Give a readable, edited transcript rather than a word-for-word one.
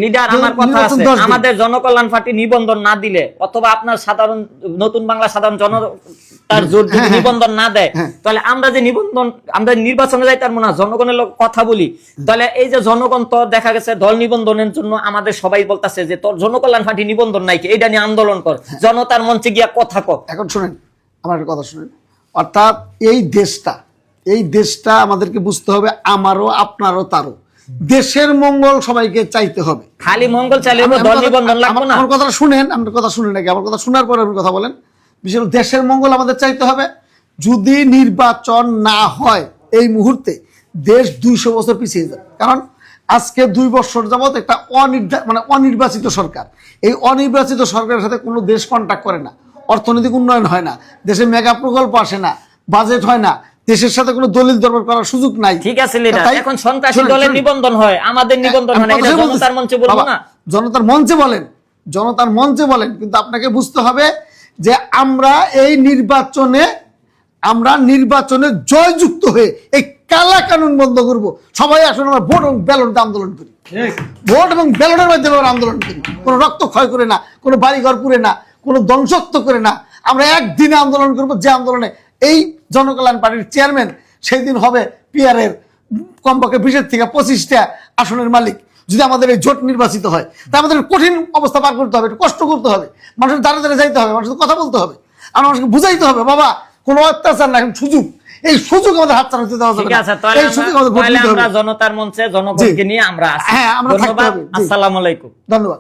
Leader আমার কথা আছে, আমাদের জনকল্যাণ পার্টি নিবন্ধন না দিলে অথবা আপনার সাধারণ নতুন বাংলা সাধারণ জনতার জোর যদি নিবন্ধন না দেয়, তাহলে আমরা যে নিবন্ধন আমরা নির্বাচনে যাইতে পারবো না, জনগণের কথা বলি। তাহলে এই যে জনগণ তো দেখা গেছে দল নিবন্ধনের জন্য আমাদের সবাই বলতেছে যে তোর জনকল্যাণ পার্টি নিবন্ধন নাই কি, এটা নিয়ে আন্দোলন কর, জনতার মঞ্চে গিয়া কথা কর। এখন শুনেন আমার একটা কথা শুনেন, অর্থাৎ এই দেশটা আমাদেরকে বুঝতে হবে, আমারও আপনারও তারও। দেশের মঙ্গল সবাইকে চাইতে হবে, খালি মঙ্গল চাইলে দল নিবন্ধন লাগবে না। আমার কথা শুনেন, আপনার কথা শুনেন নাকি? আমার কথা শোনার পরে আপনি কথা বলেন। বিশেষ দেশের মঙ্গল আমাদের চাইতে হবে। যদি নির্বাচন না হয় এই মুহূর্তে দেশ 200 বছর পিছিয়ে যাবে। কারণ আজকে 2 বছর যাবত একটা অনির্বাচিত সরকার, এই অনির্বাচিত সরকারের সাথে কোনো দেশ কন্ট্যাক্ট করে না, অর্থনৈতিক উন্নয়ন হয় না, দেশে মেগা প্রকল্প আসে না, বাজেট হয় না, দেশের সাথে কোনো দলিল দরবার করার সুযোগ নাই। ঠিক আছে লিডার, এখন সন্ত্রাসী দলের নিবন্ধন হয়, আমাদের নিবন্ধন হয় না, এটা জনতার মঞ্চে বলবো না? জনতার মঞ্চে বলেন, জনতার মঞ্চে বলেন, কিন্তু আপনাকে বুঝতে হবে যে আমরা নির্বাচনে জয়যুক্ত হয়ে এই কালা কানুন বন্ধ করব। সবাই আসলে আমরা ভোট এবং ব্যালটে আন্দোলন করি, ভোট এবং ব্যালটের মাধ্যমে আমরা আন্দোলন করি, কোনো রক্ত ক্ষয় করে না, কোনো বাড়িঘর পুড়ে না, কোনো ধ্বংসত্ব করে না। আমরা একদিনে আন্দোলন করব, যে আন্দোলনে এই জনকল্যাণ পার্টির চেয়ারম্যান সেই দিন হবে পিয়ারের কমপক্ষে 20 থেকে 25টা আসনের মালিক। যদি আমাদের এই জোট নির্বাচিত হয়, তা আমাদের কঠিন অবস্থা পার করতে হবে, একটু কষ্ট করতে হবে, মানুষের দ্বারে দ্বারে যাইতে হবে, মানুষের কথা বলতে হবে, আর মানুষকে বুঝাইতে হবে বাবা কোনো অত্যাচার না, এখন সুযোগ, এই সুযোগ আমাদের হাত ছাড়া দেওয়া যাবে না। এই সুযোগ আমাদের আমরা জনতার মঞ্চে জনগণকে নিয়ে আমরা আছি। হ্যাঁ, আমরা থাকতে হবে। আসসালামু আলাইকুম, ধন্যবাদ।